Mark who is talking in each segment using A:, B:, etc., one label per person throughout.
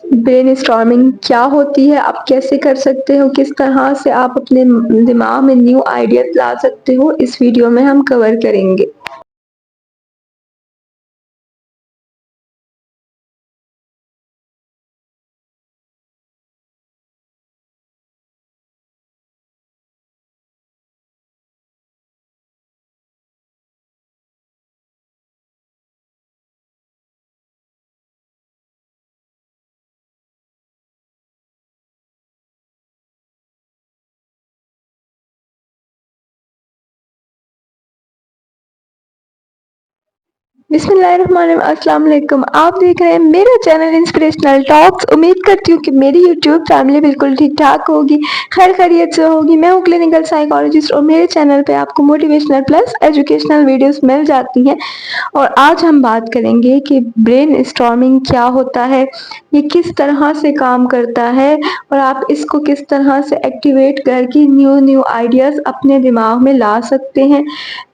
A: Brainstorming क्या होती है, आप कैसे कर सकते हो, किस तरह से आप अपने दिमाग में न्यू आइडियाज़ ला सकते हो, इस वीडियो में हम कवर करेंगे। बिस्मिल्लाहिर्रहमानिर्रहीम, अस्सलाम वालेकुम। आप देख रहे हैं मेरा चैनल इंस्पिरेशनल टॉक्स। उम्मीद करती हूँ कि मेरी यूट्यूब फैमिली बिल्कुल ठीक-ठाक होगी, खैर खैरियत से होगी। मैं हूँ क्लिनिकल साइकोलॉजिस्ट और मेरे चैनल पे आपको मोटिवेशनल प्लस एजुकेशनल वीडियोस मिल जाती हैं। और आज हम बात करेंगे कि ब्रेनस्टॉर्मिंग क्या होता है, ये किस तरह से काम करता है और आप इसको किस तरह से एक्टिवेट करके न्यू न्यू आइडियाज़ अपने दिमाग में ला सकते हैं।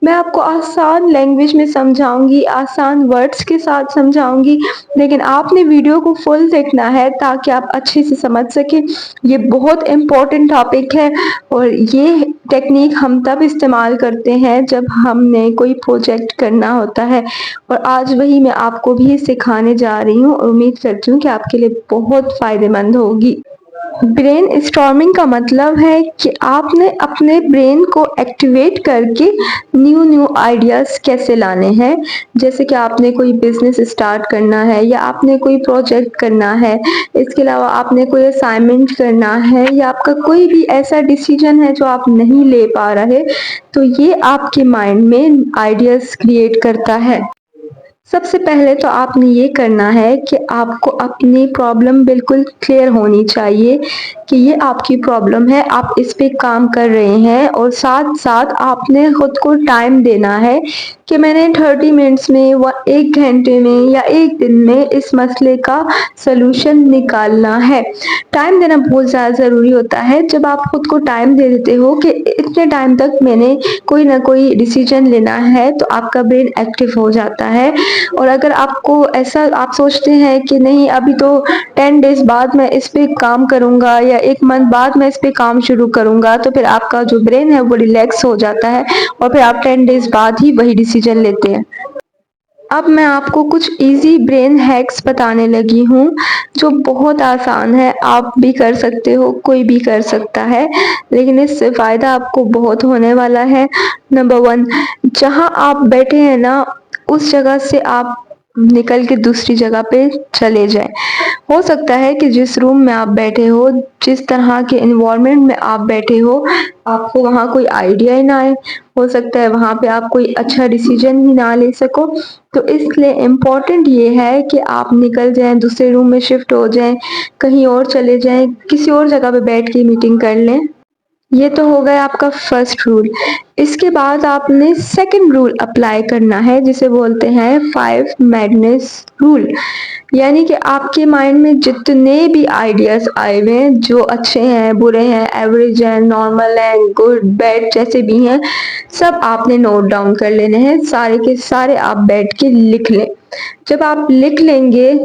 A: मैं आपको आसान लैंग्वेज में समझाऊँगी, आसान वर्ड्स के साथ समझाऊँगी, लेकिन आपने वीडियो को फुल देखना है ताकि आप अच्छे से समझ सकें। ये बहुत इम्पोर्टेंट टॉपिक है और ये टेक्निक हम तब इस्तेमाल करते हैं जब हमने कोई प्रोजेक्ट करना होता है और आज वही मैं आपको भी सिखाने जा रही हूँ और उम्मीद करती हूँ कि आपके लिए बहुत फ़ायदेमंद होगी। ब्रेन स्टॉर्मिंग का मतलब है कि आपने अपने ब्रेन को एक्टिवेट करके न्यू न्यू आइडियाज़ कैसे लाने हैं। जैसे कि आपने कोई बिज़नेस स्टार्ट करना है या आपने कोई प्रोजेक्ट करना है, इसके अलावा आपने कोई असाइनमेंट करना है या आपका कोई भी ऐसा डिसीजन है जो आप नहीं ले पा रहे, तो ये आपके माइंड में आइडियाज़ क्रिएट करता है। सबसे पहले तो आपने ये करना है कि आपको अपनी प्रॉब्लम बिल्कुल क्लियर होनी चाहिए कि ये आपकी प्रॉब्लम है, आप इस पे काम कर रहे हैं और साथ-साथ आपने खुद को टाइम देना है कि मैंने 30 मिनट्स में व 1 घंटे में या 1 दिन में इस मसले का सॉल्यूशन निकालना है। टाइम देना बहुत ज़्यादा ज़रूरी होता है। जब आप खुद को टाइम दे देते हो कि इतने टाइम तक मैंने कोई ना कोई डिसीजन लेना है, तो आपका ब्रेन एक्टिव हो जाता है। और अगर आपको ऐसा आप सोचते हैं कि नहीं अभी तो 10 डेज़ बाद मैं इस पे काम करूँगा या 1 मंथ बाद मैं इस पे काम शुरू करूँगा, तो फिर आपका जो ब्रेन है वो रिलैक्स हो जाता है और फिर आप 10 डेज़ बाद ही वही डिसीजन लेते हैं। अब मैं आपको कुछ ईज़ी ब्रेन हैक्स बताने लगी हूँ, जो बहुत आसान है, आप भी कर सकते हो, कोई भी कर सकता है, लेकिन इससे फ़ायदा आपको बहुत होने वाला है। नंबर 1, जहाँ आप बैठे हैं ना, उस जगह से आप निकल के दूसरी जगह पे चले जाएँ। हो सकता है कि जिस रूम में आप बैठे हो, जिस तरह के एनवायरनमेंट में आप बैठे हो, आपको वहाँ कोई आइडिया ही ना आए। हो सकता है वहाँ पे आप कोई अच्छा डिसीजन ही ना ले सको। तो इसलिए इम्पोर्टेंट ये है कि आप निकल जाएँ, दूसरे रूम में शिफ्ट हो जाएँ, कहीं और चले जाएँ, किसी और जगह पे बैठ के मीटिंग कर लें। ये तो हो गया आपका फर्स्ट रूल। इसके बाद आपने सेकंड रूल अप्लाई करना है जिसे बोलते हैं 5 मैडनेस रूल। यानी कि आपके माइंड में जितने भी आइडियाज़ आए हुए हैं, जो अच्छे हैं, बुरे हैं, एवरेज हैं, नॉर्मल हैं, गुड, बैड जैसे भी हैं, सब आपने नोट डाउन कर लेने हैं। सारे के सारे आप बैठ के लिख लें। जब आप लिख लेंगे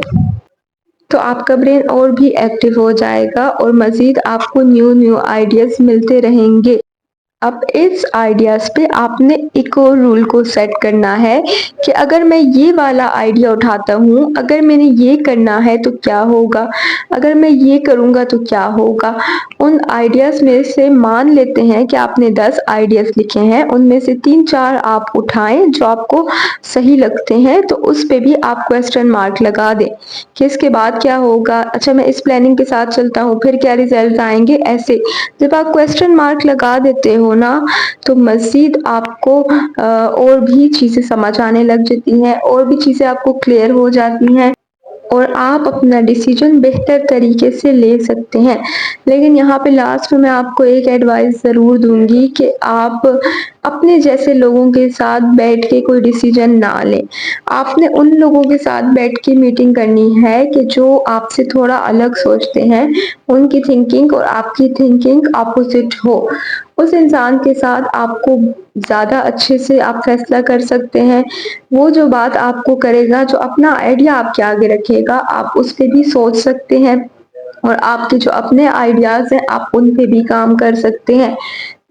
A: तो आपका ब्रेन और भी एक्टिव हो जाएगा और मज़ीद आपको न्यू न्यू आइडियाज़ मिलते रहेंगे। अब इस आइडियाज़ पे आपने एक और रूल को सेट करना है कि अगर मैं ये वाला आइडिया उठाता हूँ, अगर मैंने ये करना है तो क्या होगा? अगर मैं ये करूँगा तो क्या होगा? उन आइडियाज़ में से मान लेते हैं कि आपने 10 आइडियाज़ लिखे हैं, उनमें से 3-4 आप उठाएँ जो आपको सही लगते हैं, तो उस पे भी आप क्वेश्चन मार्क लगा दें कि इसके बाद क्या होगा? अच्छा मैं इस प्लानिंग के साथ चलता हूँ, फिर क्या रिज़ल्ट आएँगे? ऐसे। जब आप क्वेश्चन मार्क लगा देते हो ना, तो मज़ीद आपको और भी चीज़ें समझ आने लग जाती हैं और भी चीज़ें आपको क्लियर हो जाती हैं और आप अपना डिसीजन बेहतर तरीके से ले सकते हैं। लेकिन यहाँ पे लास्ट में मैं आपको एक एडवाइस ज़रूर दूँगी कि आप अपने जैसे लोगों के साथ बैठ के कोई डिसीजन ना लें। आपने उन लोगों के साथ बैठ के मीटिंग करनी है कि जो आपसे थोड़ा अलग सोचते हैं, उनकी थिंकिंग और आपकी थिंकिंग अपोज़िट हो। उस इंसान के साथ आपको ज़्यादा अच्छे से आप फैसला कर सकते हैं। वो जो बात आपको करेगा, जो अपना आइडिया आपके आगे रखेगा, आप उस पे भी सोच सकते हैं और आपके जो अपने आइडियाज़ हैं, आप उन पे भी काम कर सकते हैं।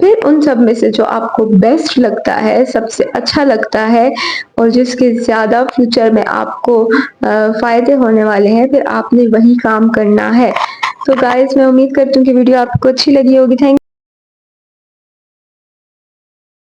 A: फिर उन सब में से जो आपको बेस्ट लगता है, सबसे अच्छा लगता है और जिसके ज़्यादा फ्यूचर में आपको फ़ायदे होने वाले हैं, फिर आपने वही काम करना है। तो गाइज़ मैं उम्मीद करती हूँ कि वीडियो आपको अच्छी लगी होगी। थैंक